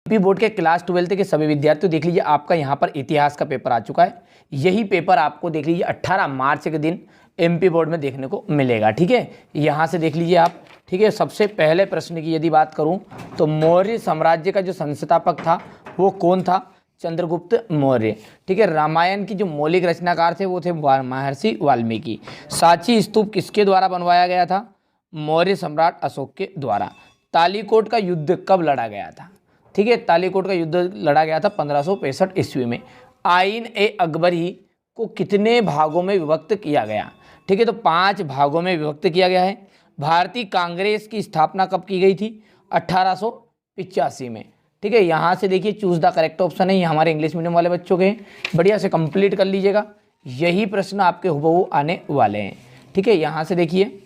MP board के class 12 के सभी विद्यार्थियों देख लीजिए, आपका यहाँ पर इतिहास का पेपर आ चुका है। यही पेपर आपको देख लीजिए 18 मार्च के दिन एमपी बोर्ड में देखने को मिलेगा। ठीक है, यहाँ से देख लीजिए आप। ठीक है, सबसे पहले प्रश्न की यदि बात करूँ तो मौर्य साम्राज्य का जो संस्थापक था वो कौन था? चंद्रगुप्त मौर्य। ठीक है, रामायण की जो मौलिक रचनाकार थे वो थे महर्षि वाल्मीकि। सांची स्तूप किसके द्वारा बनवाया गया था? मौर्य सम्राट अशोक के द्वारा। तालीकोट का युद्ध कब लड़ा गया था? ठीक है, तालीकोट का युद्ध लड़ा गया था 1565 ईस्वी में। आइन ए अकबरी को कितने भागों में विभक्त किया गया? ठीक है, तो 5 भागों में विभक्त किया गया है। भारतीय कांग्रेस की स्थापना कब की गई थी? 1885 में। ठीक है, यहाँ से देखिए चूज द करेक्ट ऑप्शन है, ये हमारे इंग्लिश मीडियम वाले बच्चों के बढ़िया से कंप्लीट कर लीजिएगा, यही प्रश्न आपके हुबहू आने वाले हैं। ठीक है, यहाँ से देखिए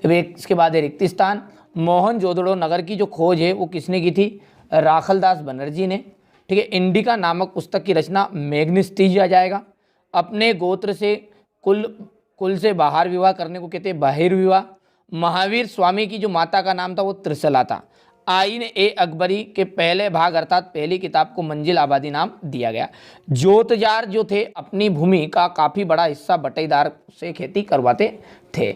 इसके बाद है रिक्त स्थान। मोहनजोदड़ो नगर की जो खोज है वो किसने की थी? राखलदास बनर्जी ने। ठीक है, इंडिका नामक पुस्तक की रचना मैग्नेस्टीज आ जाएगा। अपने गोत्र से कुल से बाहर विवाह करने को कहते हैं बहिर्विवाह। महावीर स्वामी की जो माता का नाम था वो त्रिशला था। आइन ए अकबरी के पहले भाग अर्थात पहली किताब को मंजिल आबादी नाम दिया गया। जोतजार जो थे अपनी भूमि का काफ़ी बड़ा हिस्सा बटेदार से खेती करवाते थे।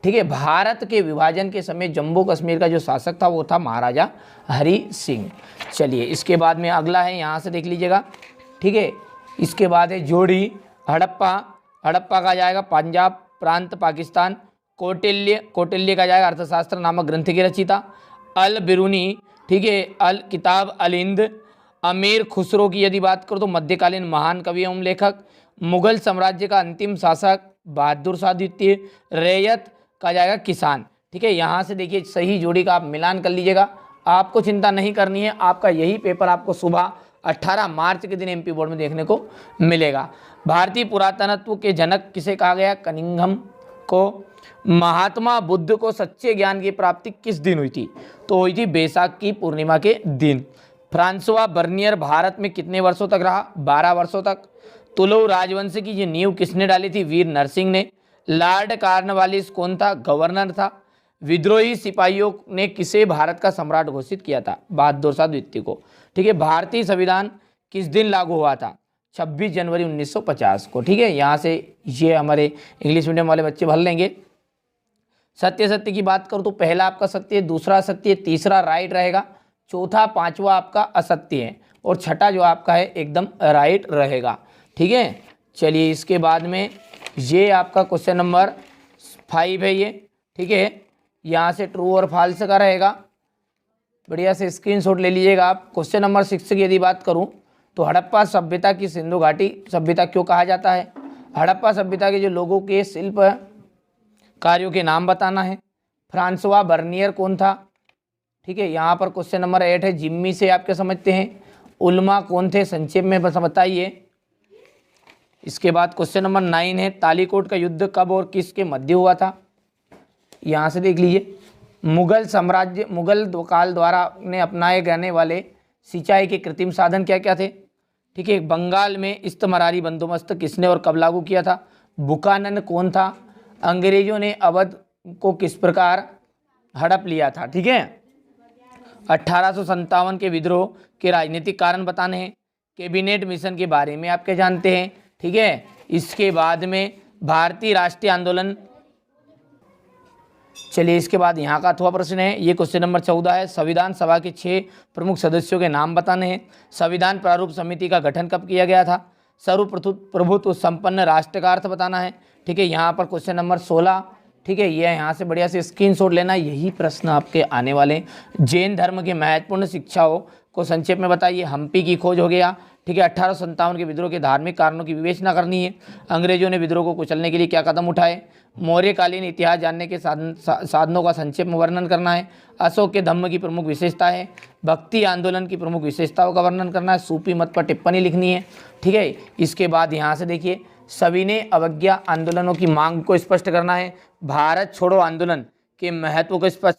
ठीक है, भारत के विभाजन के समय जम्मू कश्मीर का जो शासक था वो था महाराजा हरि सिंह। चलिए इसके बाद में अगला है, यहाँ से देख लीजिएगा। ठीक है, इसके बाद है जोड़ी हड़प्पा। हड़प्पा का जाएगा पंजाब प्रांत पाकिस्तान। कौटिल्य का जाएगा अर्थशास्त्र नामक ग्रंथ की रचयिता। अल बिरूनी, ठीक है, अल किताब अल हिंद। अमीर खुसरो की यदि बात करो तो मध्यकालीन महान कवि एवं लेखक। मुगल साम्राज्य का अंतिम शासक बहादुर शाह द्वितीय। रैयत का जाएगा किसान। ठीक है, यहाँ से देखिए सही जोड़ी का आप मिलान कर लीजिएगा, आपको चिंता नहीं करनी है, आपका यही पेपर आपको सुबह 18 मार्च के दिन एमपी बोर्ड में देखने को मिलेगा। भारतीय पुरातनत्व के जनक किसे कहा गया? कनिंघम को। महात्मा बुद्ध को सच्चे ज्ञान की प्राप्ति किस दिन हुई थी? तो हुई थी बैसाख की पूर्णिमा के दिन। फ्रांसवा बर्नियर भारत में कितने वर्षों तक रहा? 12 वर्षों तक। तुलु राजवंश की ये नींव किसने डाली थी? वीर नरसिंह ने। लॉर्ड कॉर्नवालिस कौन था? गवर्नर था। विद्रोही सिपाहियों ने किसे भारत का सम्राट घोषित किया था? बहादुर शाह द्वितीय को। ठीक है, भारतीय संविधान किस दिन लागू हुआ था? 26 जनवरी 1950 को। ठीक है, यहाँ से ये हमारे इंग्लिश मीडियम वाले बच्चे भर लेंगे। सत्य की बात करूँ तो पहला आपका सत्य, दूसरा सत्य, तीसरा राइट रहेगा, चौथा पांचवा आपका असत्य है और छठा जो आपका है एकदम राइट रहेगा। ठीक है, चलिए इसके बाद में ये आपका क्वेश्चन नंबर 5 है ये। ठीक है, यहाँ से ट्रू और फॉल्स का रहेगा, बढ़िया से स्क्रीनशॉट ले लीजिएगा आप। क्वेश्चन नंबर 6 की यदि बात करूँ तो हड़प्पा सभ्यता की सिंधु घाटी सभ्यता क्यों कहा जाता है? हड़प्पा सभ्यता के जो लोगों के शिल्प कार्यों के नाम बताना है। फ्रांसवा बर्नियर कौन था? ठीक है, यहाँ पर क्वेश्चन नंबर 8 है, जिम्मी से आप क्या समझते हैं? उल्मा कौन थे? संक्षेप में बस बताइए। इसके बाद क्वेश्चन नंबर 9 है, तालीकोट का युद्ध कब और किसके मध्य हुआ था? यहाँ से देख लीजिए। मुगल काल द्वारा ने अपनाए जाने वाले सिंचाई के कृत्रिम साधन क्या क्या थे? ठीक है, बंगाल में इस्तमरारी बंदोबस्त किसने और कब लागू किया था? बुकानन कौन था? अंग्रेजों ने अवध को किस प्रकार हड़प लिया था? ठीक है, 1857 के विद्रोह के राजनीतिक कारण बताने हैं। कैबिनेट मिशन के बारे में आप क्या जानते हैं? ठीक है, इसके बाद में भारतीय राष्ट्रीय आंदोलन। चलिए इसके बाद यहाँ का अथवा प्रश्न है, ये क्वेश्चन नंबर 14 है, संविधान सभा के 6 प्रमुख सदस्यों के नाम बताने हैं। संविधान प्रारूप समिति का गठन कब किया गया था? सर्वप्रभुत्व संपन्न राष्ट्र का अर्थ बताना है। ठीक है, यहाँ पर क्वेश्चन नंबर 16। ठीक है, ये यहाँ से बढ़िया से स्क्रीनशॉट लेना, यही प्रश्न आपके आने वाले हैं। जैन धर्म के महत्वपूर्ण शिक्षाओं को संक्षेप में बताइए। हम्पी की खोज हो गया। ठीक है, 1857 के विद्रोह के धार्मिक कारणों की विवेचना करनी है। अंग्रेजों ने विद्रोह को कुचलने के लिए क्या कदम उठाए? मौर्यकालीन इतिहास जानने के साधनों का संक्षेप में वर्णन करना है। अशोक के धम्म की प्रमुख विशेषता है। भक्ति आंदोलन की प्रमुख विशेषताओं का वर्णन करना है। सूफी मत पर टिप्पणी लिखनी है। ठीक है, इसके बाद यहाँ से देखिए सविनय अवज्ञा आंदोलनों की मांग को स्पष्ट करना है। भारत छोड़ो आंदोलन के महत्व को स्पष्ट